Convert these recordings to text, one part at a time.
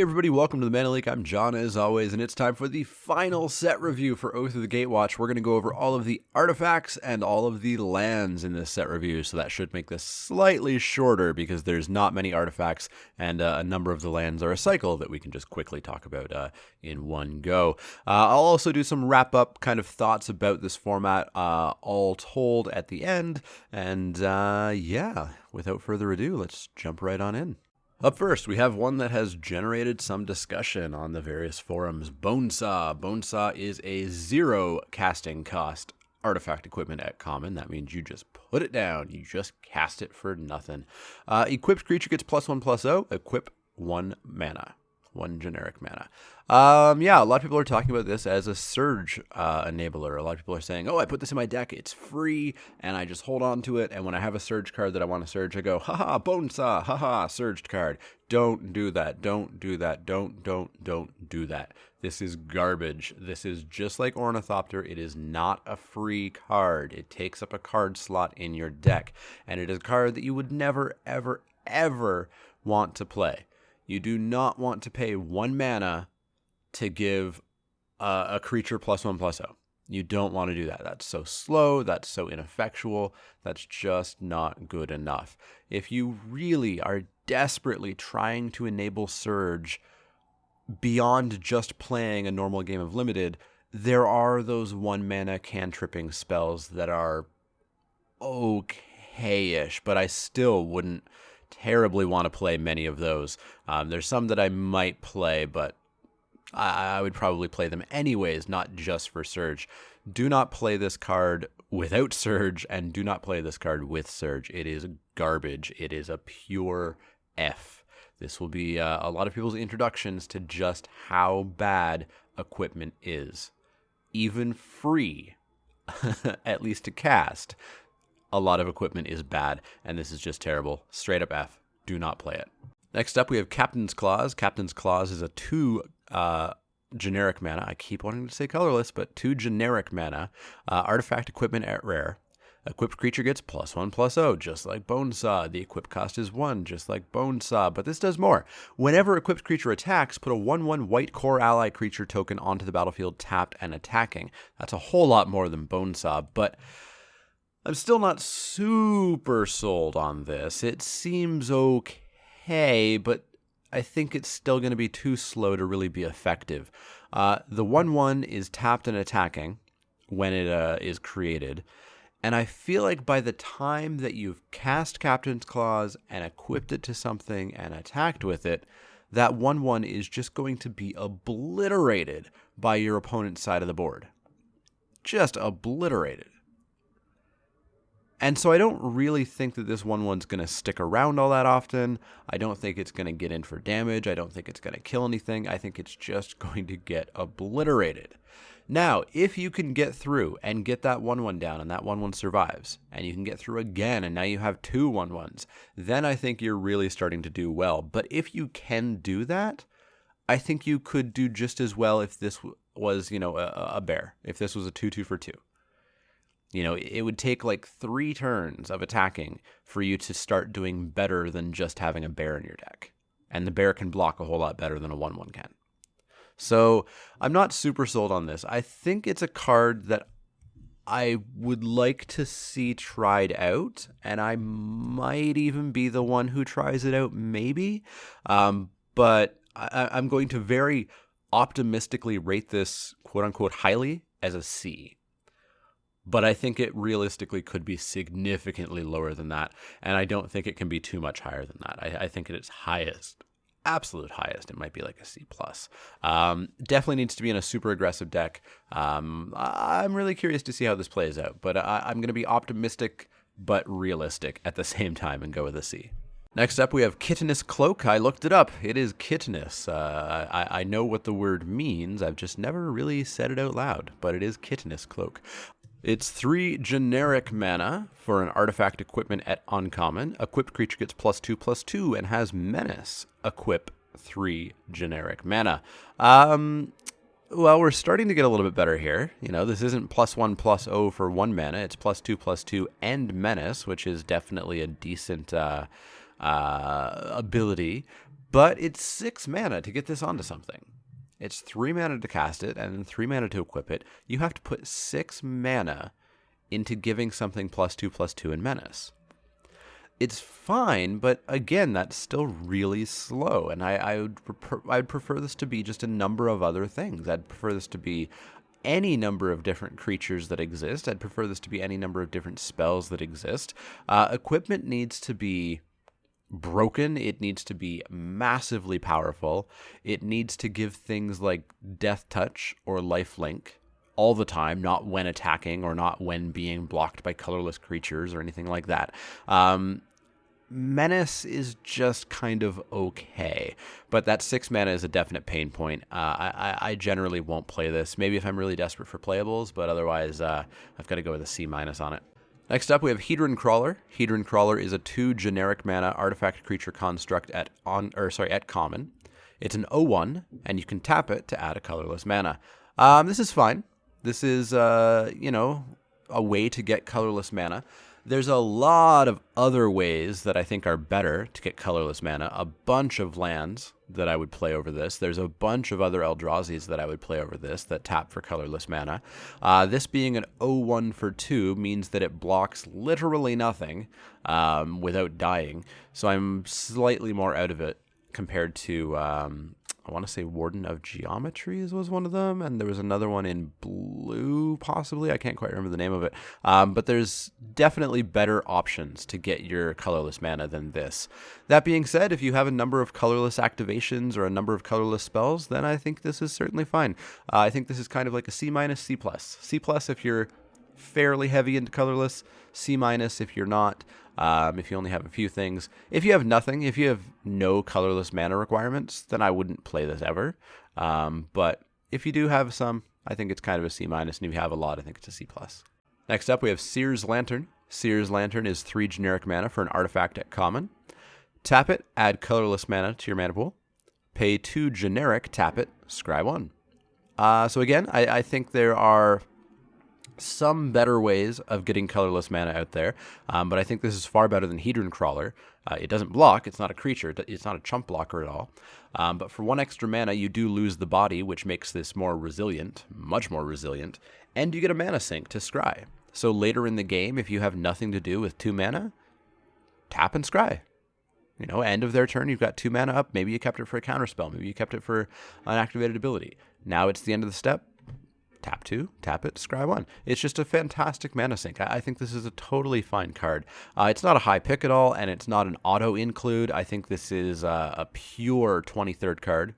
everybody, welcome to the Mana Leak. I'm John as always, and it's time for the final set review for Oath of the Gatewatch. We're going to go over all of the artifacts and all of the lands in this set review, so that should make this slightly shorter because there's not many artifacts and a number of the lands are a cycle that we can just quickly talk about in one go. I'll also do some wrap-up kind of thoughts about this format, all told at the end, and yeah, without further ado, let's jump right on in. Up first, we have one that has generated some discussion on the various forums, Bonesaw. Bonesaw is a 0 casting cost artifact equipment at common. That means you just put it down. You just cast it for nothing. Equipped creature gets +1/+0. Equip 1 mana. 1 generic mana. Yeah, a lot of people are talking about this as a surge enabler. A lot of people are saying, oh, I put this in my deck, it's free, and I just hold on to it, and when I have a surge card that I want to surge, I go, haha, Bonesaw, haha, surged card. Don't do that, don't do that, don't do that. This is garbage. This is just like Ornithopter. It is not a free card. It takes up a card slot in your deck, and it is a card that you would never, ever, ever want to play. You do not want to pay 1 mana to give a creature +1/+0. You don't want to do that. That's so slow. That's so ineffectual. That's just not good enough. If you really are desperately trying to enable Surge beyond just playing a normal game of Limited, there are those 1 mana cantripping spells that are okay-ish, but I still wouldn't terribly want to play many of those. There's some that I might play, but I would probably play them anyways, not just for Surge. Do not play this card without Surge, and do not play this card with Surge. It is garbage. It is a pure F. This will be a lot of people's introductions to just how bad equipment is. Even free, at least to cast, a lot of equipment is bad, and this is just terrible. Straight up F. Do not play it. Next up, we have Captain's Clause. Captain's Clause is a 2 generic mana. I keep wanting to say colorless, but 2 generic mana. Artifact equipment at rare. Equipped creature gets +1/+0, just like Bonesaw. The equip cost is 1, just like Bonesaw, but this does more. Whenever equipped creature attacks, put a 1/1 white core ally creature token onto the battlefield tapped and attacking. That's a whole lot more than Bonesaw, but I'm still not super sold on this. It seems okay, but I think it's still going to be too slow to really be effective. The 1/1 is tapped and attacking when it is created, and I feel like by the time that you've cast Captain's Clause and equipped it to something and attacked with it, that 1/1 is just going to be obliterated by your opponent's side of the board. Just obliterated. And so I don't really think that this 1/1's going to stick around all that often. I don't think it's going to get in for damage. I don't think it's going to kill anything. I think it's just going to get obliterated. Now, if you can get through and get that 1/1 down and that 1/1 survives, and you can get through again and now you have 2 1/1s, then I think you're really starting to do well. But if you can do that, I think you could do just as well if this was, a bear. If this was a 2/2 for 2. It would take like 3 turns of attacking for you to start doing better than just having a bear in your deck. And the bear can block a whole lot better than a 1/1 can. So I'm not super sold on this. I think it's a card that I would like to see tried out, and I might even be the one who tries it out, maybe. But I'm going to very optimistically rate this quote-unquote highly as a C. But I think it realistically could be significantly lower than that, and I don't think it can be too much higher than that. I think at its highest, absolute highest, it might be like a C+. Definitely needs to be in a super aggressive deck. I'm really curious to see how this plays out, but I'm going to be optimistic but realistic at the same time and go with a C. Next up, we have Kittenous Cloak. I looked it up. It is kittenous. I know what the word means. I've just never really said it out loud, but it is Kittenous Cloak. It's 3 generic mana for an artifact equipment at uncommon. Equipped creature gets +2/+2 and has menace. Equip 3 generic mana. Well, we're starting to get a little bit better here. This isn't +1/+0 for 1 mana. It's +2/+2 and menace, which is definitely a decent ability. But it's 6 mana to get this onto something. It's 3 mana to cast it, and then 3 mana to equip it. You have to put 6 mana into giving something +2/+2 in Menace. It's fine, but again, that's still really slow, and I'd prefer this to be just a number of other things. I'd prefer this to be any number of different creatures that exist. I'd prefer this to be any number of different spells that exist. Equipment needs to be broken. It needs to be massively powerful. It needs to give things like Death Touch or Lifelink all the time, not when attacking or not when being blocked by colorless creatures or anything like that. Menace is just kind of okay, but that 6 mana is a definite pain point. I generally won't play this. Maybe if I'm really desperate for playables, but otherwise I've got to go with a C- on it. Next up, we have Heatran Crawler. Heatran Crawler is a 2 generic mana artifact creature construct at common. It's an 0/1, and you can tap it to add a colorless mana. This is fine. This is a way to get colorless mana. There's a lot of other ways that I think are better to get colorless mana. A bunch of lands that I would play over this. There's a bunch of other Eldrazi's that I would play over this that tap for colorless mana. This being an 0/1 for 2 means that it blocks literally nothing without dying. So I'm slightly more out of it compared to, I want to say Warden of Geometries was one of them, and there was another one in blue, possibly. I can't quite remember the name of it. But there's definitely better options to get your colorless mana than this. That being said, if you have a number of colorless activations or a number of colorless spells, then I think this is certainly fine. I think this is kind of like a C-, C+. C+ if you're fairly heavy into colorless, C- if you're not. If you only have a few things. If you have nothing, if you have no colorless mana requirements, then I wouldn't play this ever. But if you do have some, I think it's kind of a C-, and if you have a lot, I think it's a C+. Next up, we have Sears Lantern. Sears Lantern is 3 generic mana for an artifact at common. Tap it, add colorless mana to your mana pool. Pay 2 generic, tap it, scry 1. So again, I think there are some better ways of getting colorless mana out there, but I think this is far better than Heatran Crawler. It doesn't block, it's not a creature, it's not a chump blocker at all, but for 1 extra mana you do lose the body, which makes this more resilient, much more resilient, and you get a mana sink to scry. So later in the game, if you have nothing to do with 2 mana, tap and scry. End of their turn, you've got 2 mana up, maybe you kept it for a counterspell, maybe you kept it for an activated ability. Now it's the end of the step, tap 2, tap it, scry 1. It's just a fantastic mana sink. I think this is a totally fine card. It's not a high pick at all, and it's not an auto include. I think this is a pure 23rd card.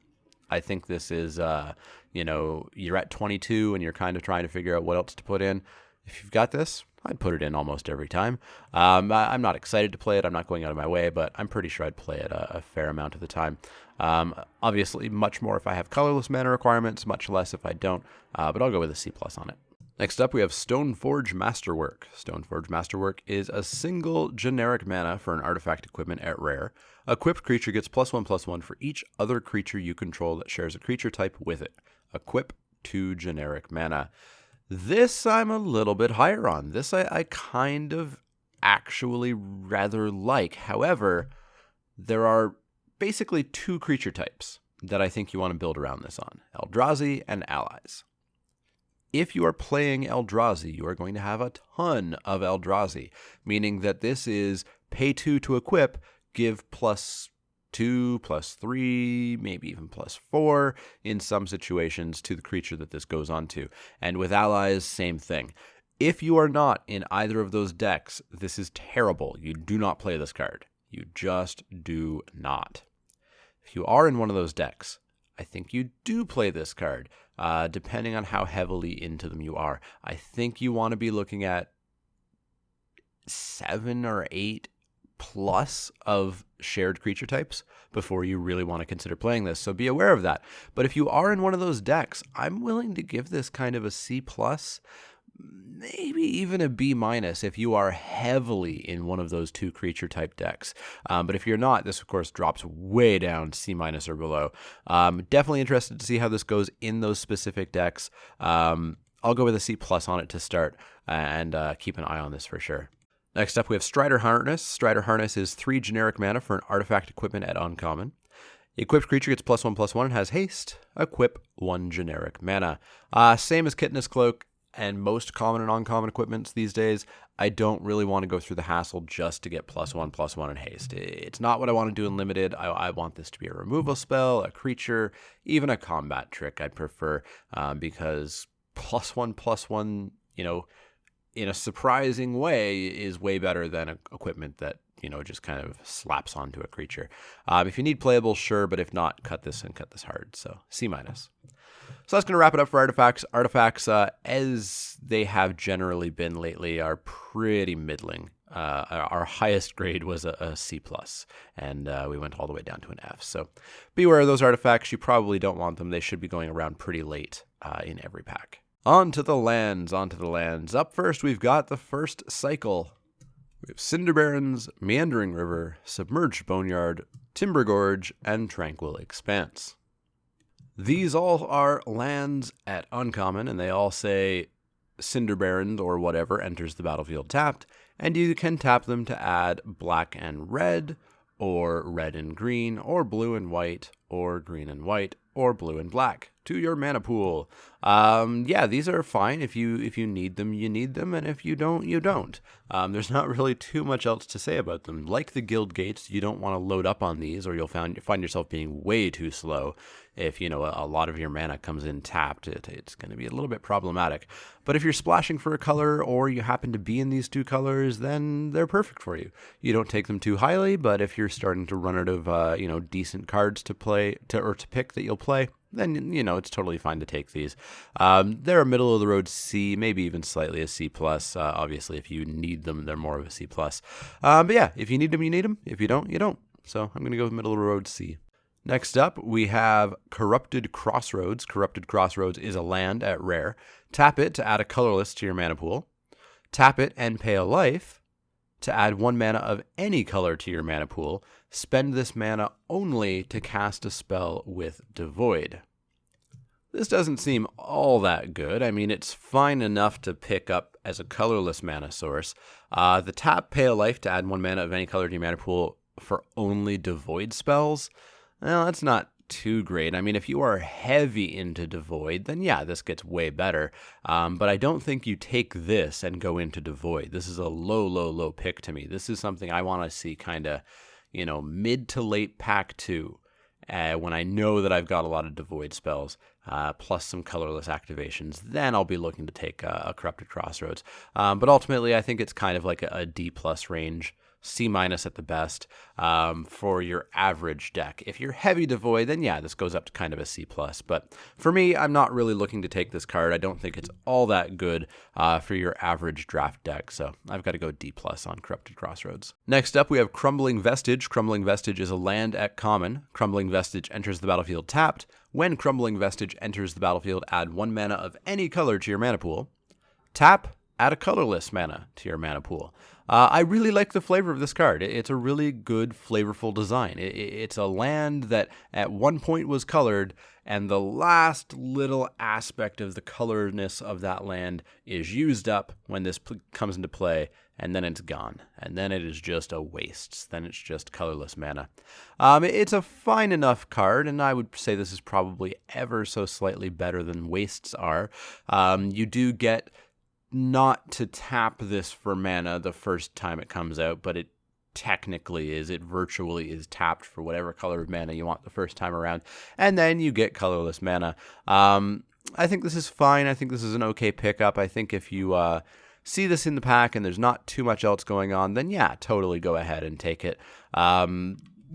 I think this is, you're at 22 and you're kind of trying to figure out what else to put in. If you've got this, I'd put it in almost every time. I'm not excited to play it. I'm not going out of my way, but I'm pretty sure I'd play it a fair amount of the time. Obviously, much more if I have colorless mana requirements, much less if I don't, but I'll go with a C+ on it. Next up, we have Stoneforge Masterwork. Stoneforge Masterwork is a single generic mana for an artifact equipment at rare. Equipped creature gets +1/+1 for each other creature you control that shares a creature type with it. Equip 2 generic mana. This I'm a little bit higher on. This I kind of actually rather like. However, there are basically 2 creature types that I think you want to build around this on. Eldrazi and allies. If you are playing Eldrazi, you are going to have a ton of Eldrazi, meaning that this is pay 2 to equip, give +2, +3, maybe even +4 in some situations to the creature that this goes on to. And with allies, same thing. If you are not in either of those decks, this is terrible. You do not play this card. You just do not. If you are in one of those decks, I think you do play this card, depending on how heavily into them you are. I think you want to be looking at 7 or 8 plus of shared creature types before you really want to consider playing this, so be aware of that. But if you are in one of those decks, I'm willing to give this kind of a C+, maybe even a B- if you are heavily in one of those 2 creature type decks. But if you're not, this of course drops way down C- or below. Definitely interested to see how this goes in those specific decks. I'll go with a C+ on it to start, and keep an eye on this for sure. Next up, we have Strider Harness. Strider Harness is 3 generic mana for an artifact equipment at uncommon. Equipped creature gets +1/+1 and has haste. Equip 1 generic mana. Same as Kitten, Cloak, and most common and uncommon equipments these days. I don't really want to go through the hassle just to get +1/+1 and haste. It's not what I want to do in limited. I want this to be a removal spell, a creature, even a combat trick I'd prefer, because +1/+1, in a surprising way is way better than equipment that, just kind of slaps onto a creature. If you need playable, sure, but if not, cut this hard. So C-. So that's going to wrap it up for artifacts. Artifacts, as they have generally been lately, are pretty middling. Our highest grade was a C+, and we went all the way down to an F. So beware of those artifacts. You probably don't want them. They should be going around pretty late in every pack. On to the lands. Up first, we've got the first cycle. We have Cinder Barons, Meandering River, Submerged Boneyard, Timber Gorge, and Tranquil Expanse. These all are lands at uncommon, and they all say Cinder Barons or whatever enters the battlefield tapped, and you can tap them to add black and red, or red and green, or blue and white, or green and white, or blue and black to your mana pool. These are fine. If you need them, you need them, and if you don't, you don't. There's not really too much else to say about them. Like the guild gates, you don't want to load up on these, or you'll find yourself being way too slow. If a lot of your mana comes in tapped, it's going to be a little bit problematic. But if you're splashing for a color, or you happen to be in these two colors, then they're perfect for you. You don't take them too highly, but if you're starting to run out of decent cards to pick that you'll play, then it's totally fine to take these. They're a middle of the road C, maybe even slightly a C+. Obviously, if you need them, they're more of a C+. If you need them, you need them. If you don't, you don't. So I'm going to go with middle of the road C. Next up, we have Corrupted Crossroads. Corrupted Crossroads is a land at rare. Tap it to add a colorless to your mana pool. Tap it and pay a life to add 1 mana of any color to your mana pool. Spend this mana only to cast a spell with Devoid. This doesn't seem all that good. I mean, it's fine enough to pick up as a colorless mana source. The tap, pay a life to add 1 mana of any color to your mana pool for only Devoid spells. Well, that's not too great. I mean, if you are heavy into Devoid, then yeah, this gets way better. But I don't think you take this and go into Devoid. This is a low pick to me. This is something I want to see kind of, mid to late pack 2. When I know that I've got a lot of Devoid spells, plus some colorless activations, then I'll be looking to take a Corrupted Crossroads. But ultimately, I think it's kind of like a D+ range. C- at the best for your average deck. If you're heavy Devoid, then yeah, this goes up to kind of a C+. But for me, I'm not really looking to take this card. I don't think it's all that good for your average draft deck. So I've got to go D+ on Corrupted Crossroads. Next up, we have Crumbling Vestige. Crumbling Vestige is a land at common. Crumbling Vestige enters the battlefield tapped. When Crumbling Vestige enters the battlefield, add 1 mana of any color to your mana pool. Tap, add a colorless mana to your mana pool. I really like the flavor of this card. It's a really good, flavorful design. It's a land that at one point was colored, and the last little aspect of the colorness of that land is used up when this comes into play, and then it's gone. And then it is just a waste. Then it's just colorless mana. It's a fine enough card, and I would say this is probably ever so slightly better than wastes are. You do get not to tap this for mana the first time it comes out, but it virtually is tapped for whatever color of mana you want the first time around, and then you get colorless mana. I think this is fine. I think this is an okay pickup. I think if you see this in the pack and there's not too much else going on, then yeah, totally go ahead and take it.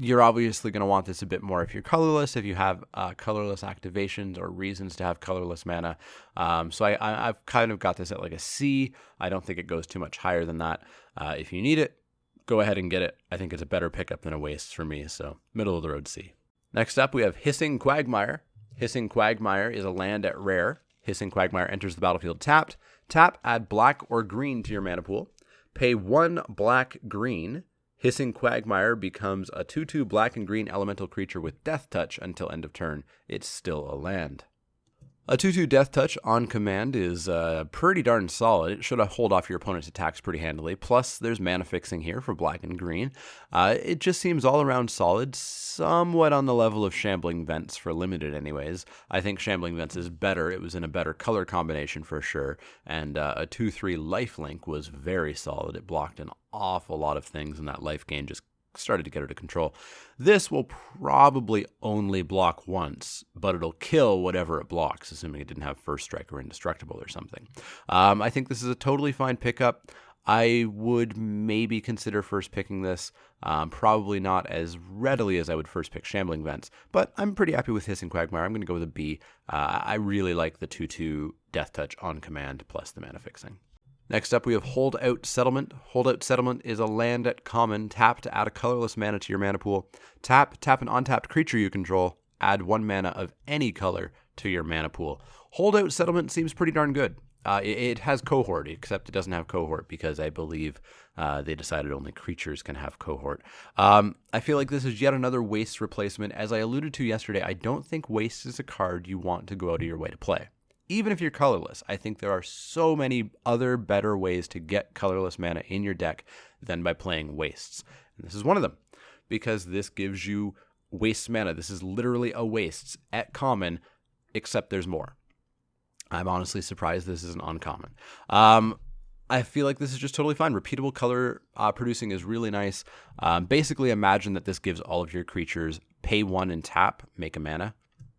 You're obviously going to want this a bit more if you're colorless, if you have colorless activations or reasons to have colorless mana. So I've kind of got this at like a C. I don't think it goes too much higher than that. If you need it, go ahead and get it. I think it's a better pickup than a waste for me, so middle of the road C. Next up, we have Hissing Quagmire. Hissing Quagmire is a land at rare. Hissing Quagmire enters the battlefield tapped. Tap, add black or green to your mana pool. Pay 1 black-green. Hissing Quagmire becomes a 2/2 black and green elemental creature with death touch until end of turn. It's still a land. A 2/2 Death Touch on command is pretty darn solid. It should hold off your opponent's attacks pretty handily. Plus, there's mana fixing here for black and green. It just seems all around solid, somewhat on the level of Shambling Vents for limited anyways. I think Shambling Vents is better. It was in a better color combination for sure. And a 2/3 lifelink was very solid. It blocked an awful lot of things, and that life gain just started to get out of control. This will probably only block once, but it'll kill whatever it blocks, assuming it didn't have First Strike or Indestructible or something. I think this is a totally fine pickup. I would maybe consider first picking this, probably not as readily as I would first pick Shambling Vents, but I'm pretty happy with Hissing Quagmire. I'm going to go with a B. I really like the 2/2 Death Touch on command plus the mana fixing. Next up, we have Holdout Settlement. Holdout Settlement is a land at common. Tap to add a colorless mana to your mana pool. Tap an untapped creature you control. Add 1 mana of any color to your mana pool. Holdout Settlement seems pretty darn good. It has Cohort, except it doesn't have Cohort because I believe they decided only creatures can have Cohort. I feel like this is yet another Waste replacement. As I alluded to yesterday, I don't think Waste is a card you want to go out of your way to play. Even if you're colorless, I think there are so many other better ways to get colorless mana in your deck than by playing Wastes. And this is one of them, because this gives you Waste mana. This is literally a Wastes at common, except there's more. I'm honestly surprised this isn't uncommon. I feel like this is just totally fine. Repeatable color producing is really nice. Basically, imagine that this gives all of your creatures pay 1 and tap, make a mana.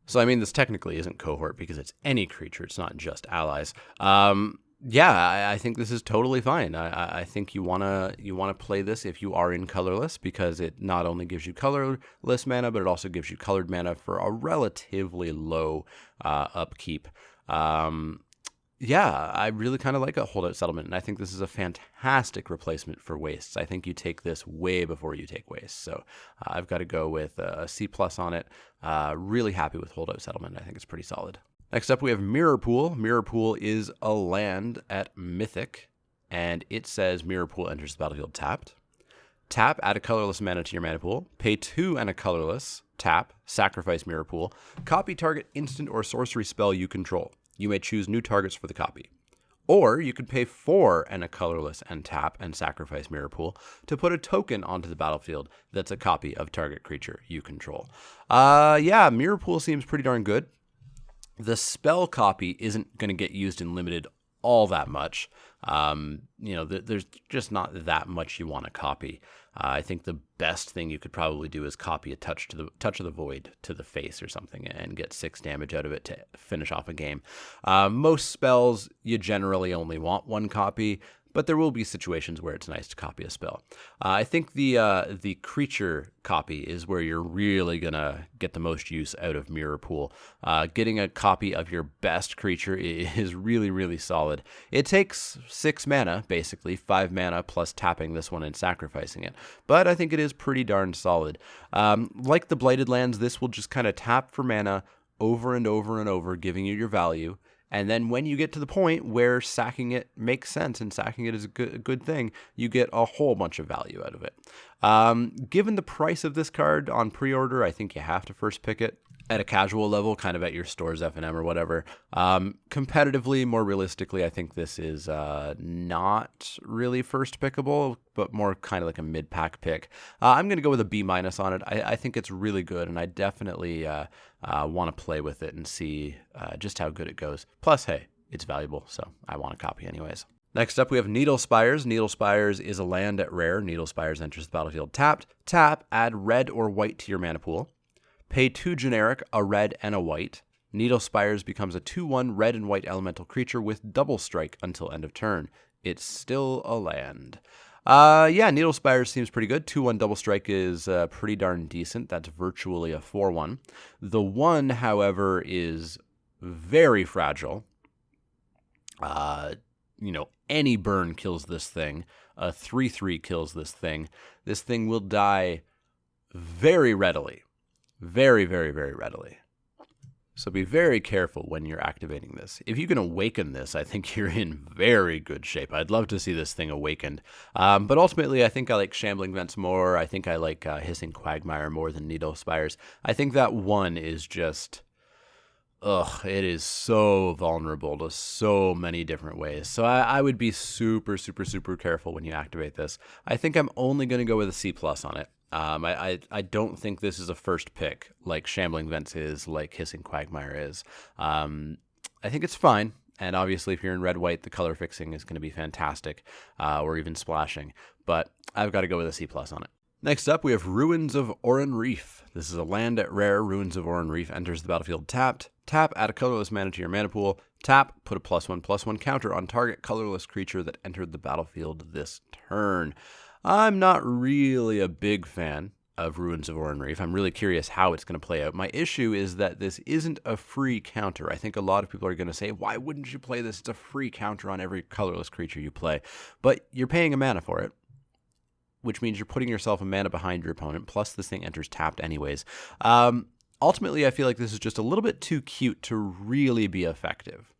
So, I mean, this technically isn't Cohort because it's any creature. It's not just allies. I think this is totally fine. I think you wanna play this if you are in colorless, because it not only gives you colorless mana, but it also gives you colored mana for a relatively low upkeep. I really kind of like a Holdout Settlement, and I think this is a fantastic replacement for Wastes. I think you take this way before you take Wastes, so I've got to go with a C+ on it. Really happy with Holdout Settlement. I think it's pretty solid. Next up, we have Mirror Pool. Mirror Pool is a land at Mythic, and it says Mirror Pool enters the battlefield tapped. Tap, add a colorless mana to your mana pool. Pay 2 and a colorless. Tap, sacrifice Mirror Pool. Copy target instant or sorcery spell you control. You may choose new targets for the copy. Or you could pay 4 and a colorless and tap and sacrifice Mirror Pool to put a token onto the battlefield that's a copy of target creature you control. Mirror Pool seems pretty darn good. The spell copy isn't going to get used in limited all that much. There's just not that much you want to copy. I think the best thing you could probably do is copy a touch of the void to the face or something and get 6 damage out of it to finish off a game. Most spells you generally only want 1 copy, but there will be situations where it's nice to copy a spell. I think the creature copy is where you're really gonna get the most use out of Mirror Pool. Getting a copy of your best creature is really, really solid. It takes 6 mana, basically 5 mana plus tapping this one and sacrificing it, but I think it is pretty darn solid. Like the Blighted Lands, this will just kind of tap for mana over and over and over, giving you your value. And then when you get to the point where sacking it makes sense and sacking it is a good thing, you get a whole bunch of value out of it. Given the price of this card on pre-order, I think you have to first pick it at a casual level, kind of at your store's F&M or whatever. Competitively, more realistically, I think this is not really first pickable, but more kind of like a mid-pack pick. I'm going to go with a B- on it. I think it's really good, and I definitely want to play with it and see just how good it goes. Plus, hey, it's valuable, so I want a copy anyways. Next up, we have Needle Spires. Needle Spires is a land at rare. Needle Spires enters the battlefield tapped. Tap, add red or white to your mana pool. Pay 2 generic, a red and a white. Needle Spires becomes a 2/1 red and white elemental creature with double strike until end of turn. It's still a land. Needle Spires seems pretty good. 2/1 double strike is pretty darn decent. That's virtually a 4/1. The 1, however, is very fragile. Any burn kills this thing. A 3/3 kills this thing. This thing will die very readily. Very, very, very readily. So be very careful when you're activating this. If you can awaken this, I think you're in very good shape. I'd love to see this thing awakened. But ultimately, I think I like Shambling Vents more. I think I like Hissing Quagmire more than Needle Spires. I think that 1 is just ugh, it is so vulnerable to so many different ways. So I would be super, super, super careful when you activate this. I think I'm only going to go with a C+ on it. I don't think this is a first pick like Shambling Vents is, like Hissing Quagmire is. I think it's fine. And obviously, if you're in red-white, the color fixing is going to be fantastic, or even splashing. But I've got to go with a C+ on it. Next up, we have Ruins of Oran Reef. This is a land at rare. Ruins of Oran Reef enters the battlefield tapped. Tap, add a colorless mana to your mana pool. Tap, put a +1/+1 counter on target colorless creature that entered the battlefield this turn. I'm not really a big fan of Ruins of Oran Reef. I'm really curious how it's going to play out. My issue is that this isn't a free counter. I think a lot of people are going to say, why wouldn't you play this? It's a free counter on every colorless creature you play. But you're paying a mana for it, which means you're putting yourself a mana behind your opponent, plus this thing enters tapped anyways. Ultimately, I feel like this is just a little bit too cute to really be effective.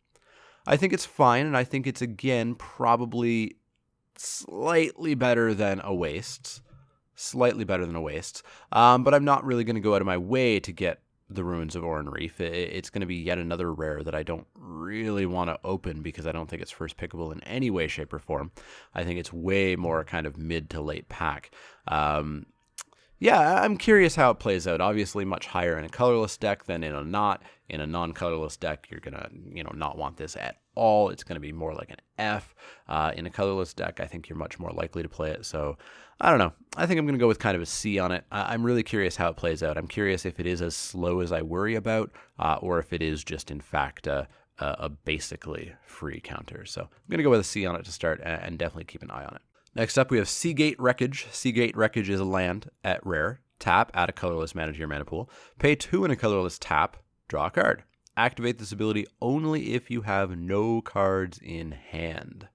I think it's fine, and I think it's, again, probably slightly better than a Wastes. Slightly better than a Wastes. But I'm not really going to go out of my way to get the Ruins of Oran Reef. It's going to be yet another rare that I don't really want to open because I don't think it's first pickable in any way, shape, or form. I think it's way more kind of mid to late pack. Yeah, I'm curious how it plays out. Obviously, much higher in a colorless deck than in a not. In a non-colorless deck, you're gonna, not want this at all. It's gonna be more like an F. In a colorless deck, I think you're much more likely to play it. So, I don't know. I think I'm gonna go with kind of a C on it. I'm really curious how it plays out. I'm curious if it is as slow as I worry about, or if it is just in fact a basically free counter. So, I'm gonna go with a C on it to start, and definitely keep an eye on it. Next up, we have Seagate Wreckage. Seagate Wreckage is a land at rare. Tap, add a colorless mana to your mana pool. Pay 2 in a colorless tap, draw a card. Activate this ability only if you have no cards in hand.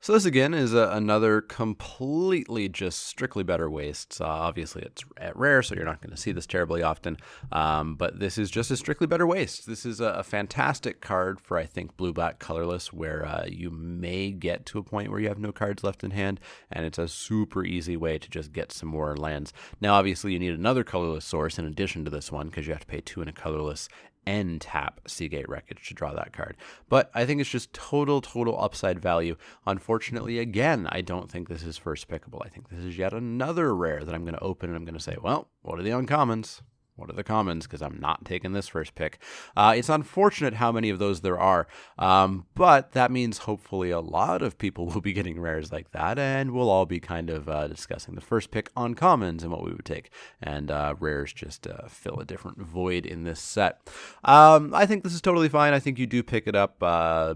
So this again is another completely just strictly better Wastes. Obviously it's at rare, so you're not going to see this terribly often, but this is just a strictly better Wastes. This is a fantastic card for, I think, blue-black colorless, where you may get to a point where you have no cards left in hand, and it's a super easy way to just get some more lands. Now obviously you need another colorless source in addition to this one, because you have to pay 2 in a colorless and tap Seagate Wreckage to draw that card. But I think it's just total upside value. Unfortunately, again, I don't think this is first pickable. I think this is yet another rare that I'm going to open and I'm going to say, well, what are the uncommons? What are the commons? Because I'm not taking this first pick. It's unfortunate how many of those there are, but that means hopefully a lot of people will be getting rares like that, and we'll all be kind of discussing the first pick on commons and what we would take, and rares just fill a different void in this set. I think this is totally fine. I think you do pick it up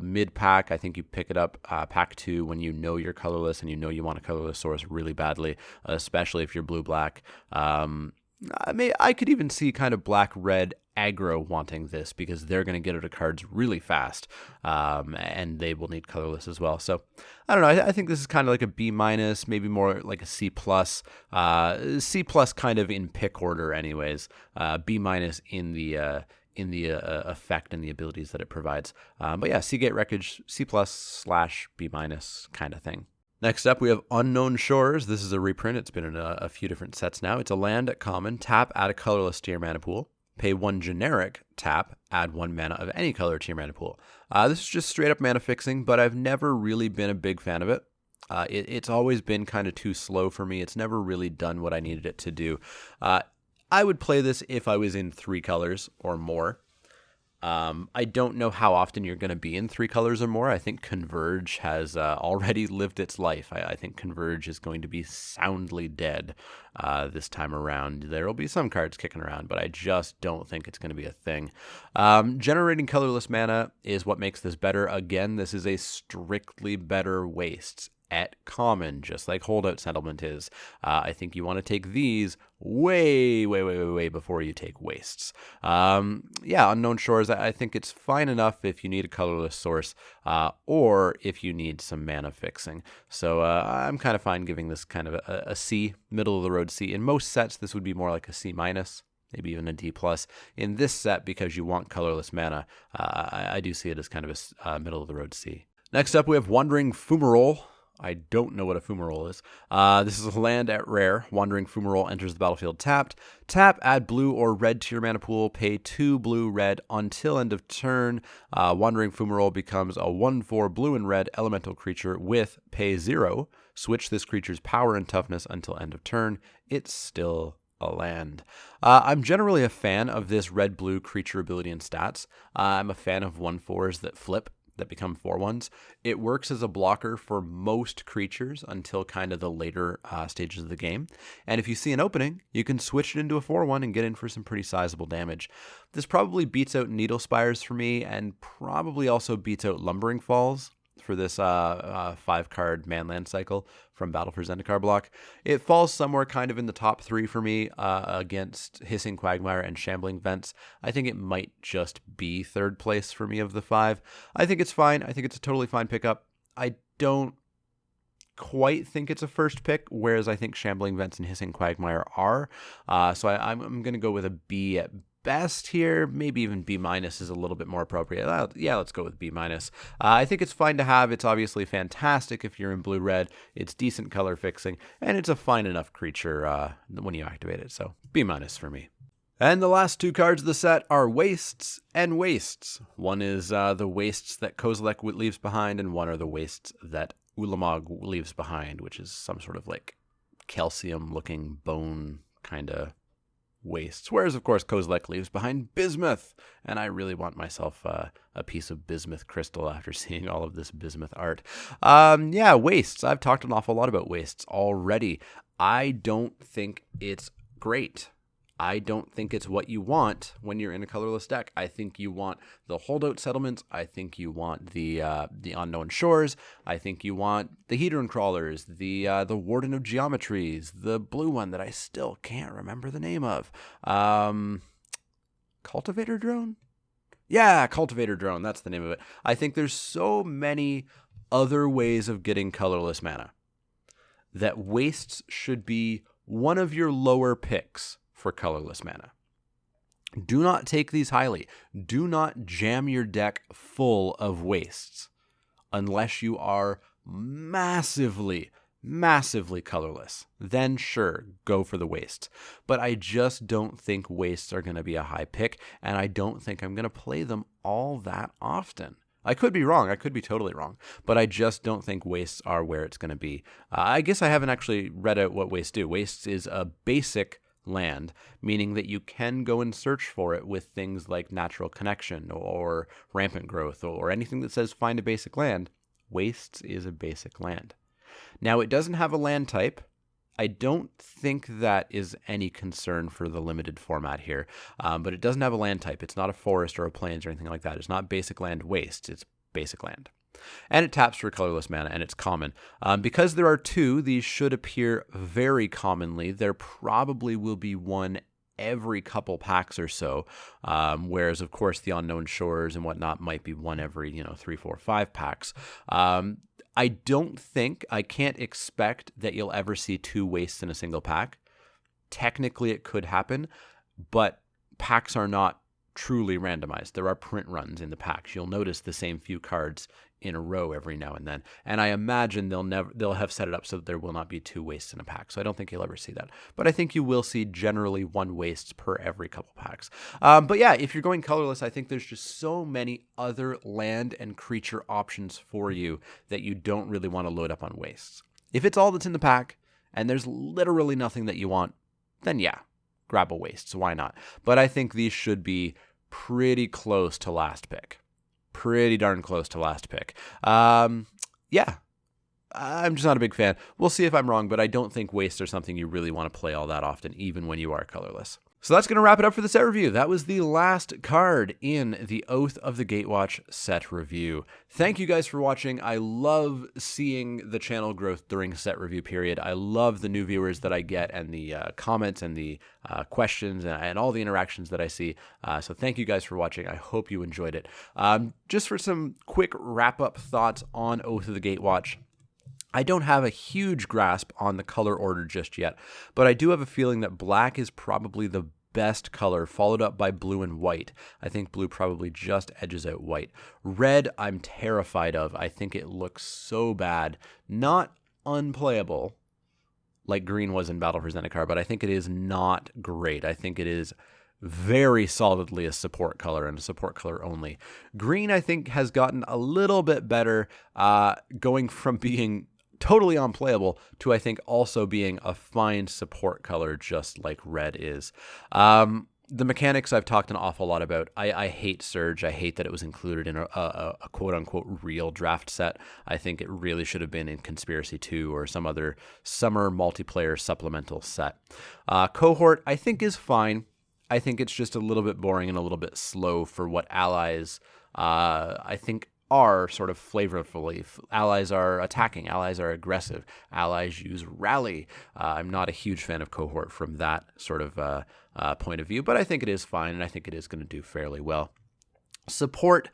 mid-pack. I think you pick it up pack 2 when you know you're colorless and you know you want a colorless source really badly, especially if you're blue-black. I could even see kind of black-red aggro wanting this because they're going to get out of cards really fast, and they will need colorless as well. So, I don't know. I think this is kind of like a B-, maybe more like a C+. C+ kind of in pick order anyways. B- in the effect and the abilities that it provides. But yeah, Seagate Wreckage, C+/B- kind of thing. Next up, we have Unknown Shores. This is a reprint. It's been in a few different sets now. It's a land at common. Tap, add a colorless to your mana pool. Pay 1 generic. Tap, add 1 mana of any color to your mana pool. This is just straight up mana fixing, but I've never really been a big fan of it. It's always been kind of too slow for me. It's never really done what I needed it to do. I would play this if I was in 3 colors or more. I don't know how often you're going to be in 3 colors or more. I think Converge has already lived its life. I think Converge is going to be soundly dead this time around. There will be some cards kicking around, but I just don't think it's going to be a thing. Generating colorless mana is what makes this better. Again, this is a strictly better Wastes at common, just like Holdout Settlement is. I think you want to take these way before you take Wastes. Yeah, Unknown Shores, I think it's fine enough if you need a colorless source, or if you need some mana fixing. So I'm kind of fine giving this kind of a C, middle of the road C. In most sets, this would be more like a C-, maybe even a D+. In this set, because you want colorless mana, I do see it as kind of a middle of the road C. Next up, we have Wandering Fumarole. I don't know what a Fumarole is. This is a land at rare. Wandering Fumarole enters the battlefield tapped. Tap, add blue or red to your mana pool. Pay 2 blue, red until end of turn. Wandering Fumarole becomes a 1/4 blue and red elemental creature with pay 0. Switch this creature's power and toughness until end of turn. It's still a land. I'm generally a fan of this red-blue creature ability and stats. I'm a fan of 1/4s that flip, that become 4/1s. It works as a blocker for most creatures until kind of the later stages of the game. And if you see an opening, you can switch it into a 4/1 and get in for some pretty sizable damage. This probably beats out Needle Spires for me, and probably also beats out Lumbering Falls for this 5-card manland cycle from Battle for Zendikar block. It falls somewhere kind of in the top 3 for me against Hissing Quagmire and Shambling Vents. I think it might just be 3rd place for me of the 5. I think it's fine. I think it's a totally fine pickup. I don't quite think it's a first pick, whereas I think Shambling Vents and Hissing Quagmire are. So I'm going to go with a B at best here. Maybe even B- is a little bit more appropriate. Yeah, let's go with B-. I think it's fine to have. It's obviously fantastic if you're in blue-red. It's decent color fixing, and it's a fine enough creature when you activate it. So B- for me. And the last 2 cards of the set are Wastes and Wastes. One is the Wastes that Kozilek leaves behind, and one are the Wastes that Ulamog leaves behind, which is some sort of like calcium-looking bone kind of wastes. Whereas, of course, Kozilek leaves behind bismuth, and I really want myself a piece of bismuth crystal after seeing all of this bismuth art. Yeah, wastes. I've talked an awful lot about wastes already. I don't think it's great. I don't think it's what you want when you're in a colorless deck. I think you want the Holdout Settlements. I think you want the Unknown Shores. I think you want the Heatran Crawlers, the Warden of Geometries, the blue one that I still can't remember the name of. Cultivator Drone? Yeah, Cultivator Drone. That's the name of it. I think there's so many other ways of getting colorless mana that wastes should be one of your lower picks for colorless mana. Do not take these highly. Do not jam your deck full of wastes unless you are massively colorless. Then sure, go for the wastes. But I just don't think wastes are going to be a high pick, and I don't think I'm going to play them all that often. I could be wrong. I could be totally wrong. But I just don't think wastes are where it's going to be. I guess I haven't actually read out what wastes do. Wastes is a basic land, meaning that you can go and search for it with things like Natural Connection or Rampant Growth or anything that says find a basic land. Wastes is a basic land. Now, it doesn't have a land type. I don't think that is any concern for the limited format here, but it doesn't have a land type. It's not a forest or a plains or anything like that. It's not basic land wastes. It's basic land. And it taps for colorless mana, and it's common. Because there are 2, these should appear very commonly. There probably will be one every couple packs or so, whereas, of course, the Unknown Shores and whatnot might be one every 3, 4, 5 packs. I can't expect that you'll ever see 2 wastes in a single pack. Technically, it could happen, but packs are not truly randomized. There are print runs in the packs. You'll notice the same few cards in a row every now and then. And I imagine they'll have set it up so that there will not be 2 wastes in a pack. So I don't think you'll ever see that. But I think you will see generally 1 wastes per every couple packs. But yeah, if you're going colorless, I think there's just so many other land and creature options for you that you don't really want to load up on wastes. If it's all that's in the pack and there's literally nothing that you want, then yeah, grab a waste. So why not? But I think these should be pretty close to last pick. Pretty darn close to last pick. Yeah, I'm just not a big fan. We'll see if I'm wrong, but I don't think wastes are something you really want to play all that often, even when you are colorless. So that's going to wrap it up for the set review. That was the last card in the Oath of the Gatewatch set review. Thank you guys for watching. I love seeing the channel growth during set review period. I love the new viewers that I get and the comments and the questions and all the interactions that I see. So thank you guys for watching. I hope you enjoyed it. Just for some quick wrap-up thoughts on Oath of the Gatewatch. I don't have a huge grasp on the color order just yet, but I do have a feeling that black is probably the best color, followed up by blue and white. I think blue probably just edges out white. Red, I'm terrified of. I think it looks so bad. Not unplayable like green was in Battle for Zendikar, but I think it is not great. I think it is very solidly a support color and a support color only. Green, I think, has gotten a little bit better, going from being totally unplayable to, I think, also being a fine support color, just like red is. The mechanics I've talked an awful lot about. I hate Surge. I hate that it was included in a quote-unquote real draft set. I think it really should have been in Conspiracy 2 or some other summer multiplayer supplemental set. Cohort, I think, is fine. I think it's just a little bit boring and a little bit slow for what allies, I think, are sort of flavorfully. Allies are attacking. Allies are aggressive. Allies use rally. I'm not a huge fan of Cohort from that sort of point of view, but I think it is fine, and I think it is going to do fairly well. Support,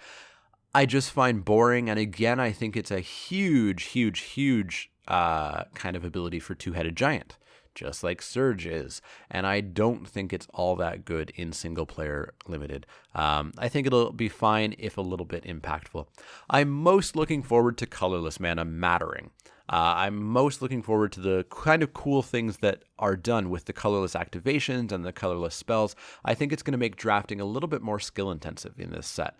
I just find boring, and again, I think it's a huge kind of ability for Two-Headed Giant, just like Surge is, and I don't think it's all that good in single-player limited. I think it'll be fine if a little bit impactful. I'm most looking forward to colorless mana mattering. I'm most looking forward to the kind of cool things that are done with the colorless activations and the colorless spells. I think it's going to make drafting a little bit more skill intensive in this set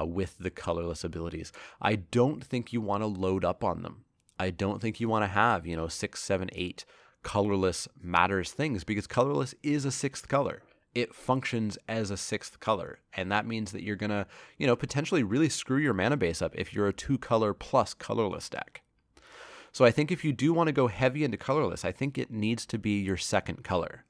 with the colorless abilities. I don't think you want to load up on them. I don't think you want to have, 6, 7, 8 colorless matters things, because colorless is a 6th color. It functions as a 6th color, and that means that you're gonna, potentially really screw your mana base up if you're a 2-color plus colorless deck. So I think if you do want to go heavy into colorless, I think it needs to be your 2nd color,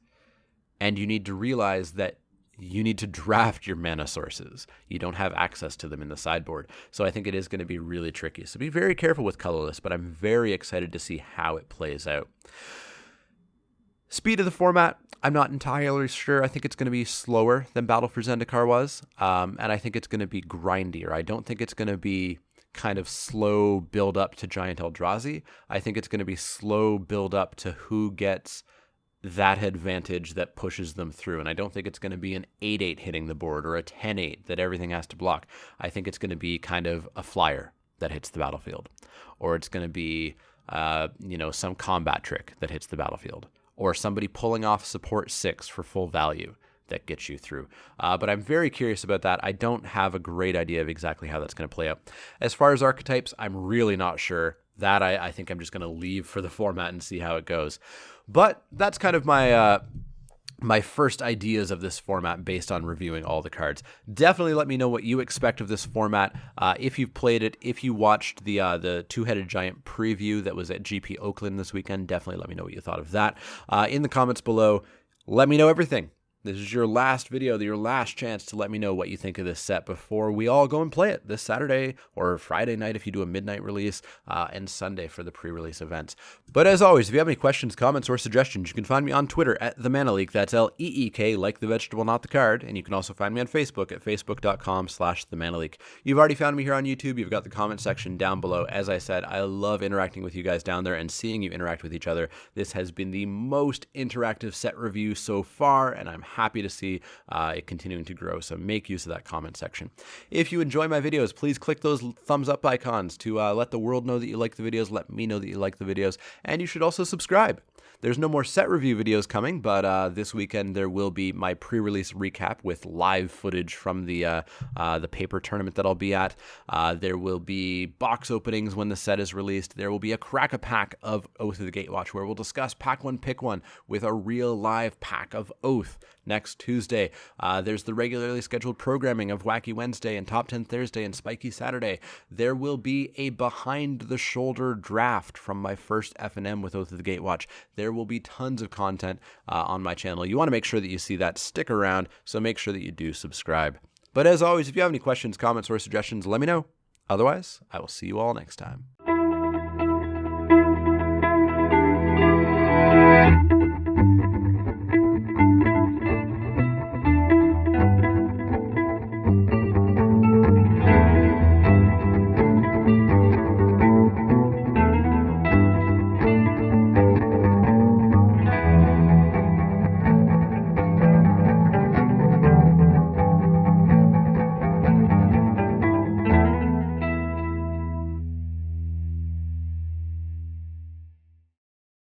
and you need to realize that you need to draft your mana sources. You don't have access to them in the sideboard. So I think it is going to be really tricky. So be very careful with colorless, but I'm very excited to see how it plays out. Speed of the format, I'm not entirely sure. I think it's going to be slower than Battle for Zendikar was, and I think it's going to be grindier. I don't think it's going to be kind of slow build up to Giant Eldrazi. I think it's going to be slow build up to who gets that advantage that pushes them through, and I don't think it's going to be an 8-8 hitting the board or a 10-8 that everything has to block. I think it's going to be kind of a flyer that hits the battlefield, or it's going to be some combat trick that hits the battlefield, or somebody pulling off support 6 for full value that gets you through. But I'm very curious about that. I don't have a great idea of exactly how that's going to play out. As far as archetypes, I'm really not sure. That I think I'm just going to leave for the format and see how it goes. But that's kind of my my first ideas of this format based on reviewing all the cards. Definitely let me know what you expect of this format. If you've played it, if you watched the Two-Headed Giant preview that was at GP Oakland this weekend, definitely let me know what you thought of that. In the comments below, let me know everything. This is your last video, your last chance to let me know what you think of this set before we all go and play it this Saturday or Friday night if you do a midnight release, and Sunday for the pre-release events. But as always, if you have any questions, comments, or suggestions, you can find me on Twitter at The Mana Leak. That's LEEK, like the vegetable, not the card. And you can also find me on Facebook at facebook.com/The Mana Leak. You've already found me here on YouTube. You've got the comment section down below. As I said, I love interacting with you guys down there and seeing you interact with each other. This has been the most interactive set review so far, and I'm happy to see it continuing to grow, so make use of that comment section. If you enjoy my videos, please click those thumbs up icons to let the world know that you like the videos, let me know that you like the videos, and you should also subscribe. There's no more set review videos coming, but this weekend there will be my pre-release recap with live footage from the paper tournament that I'll be at. There will be box openings when the set is released. There will be a crack-a-pack of Oath of the Gatewatch where we'll discuss pack one, pick one with a real live pack of Oath next Tuesday. There's the regularly scheduled programming of Wacky Wednesday and Top 10 Thursday and Spiky Saturday. There will be a behind-the-shoulder draft from my first F&M with Oath of the Gatewatch. There will be tons of content on my channel. You want to make sure that you see that. Stick around, so make sure that you do subscribe. But as always, if you have any questions, comments, or suggestions, let me know. Otherwise, I will see you all next time.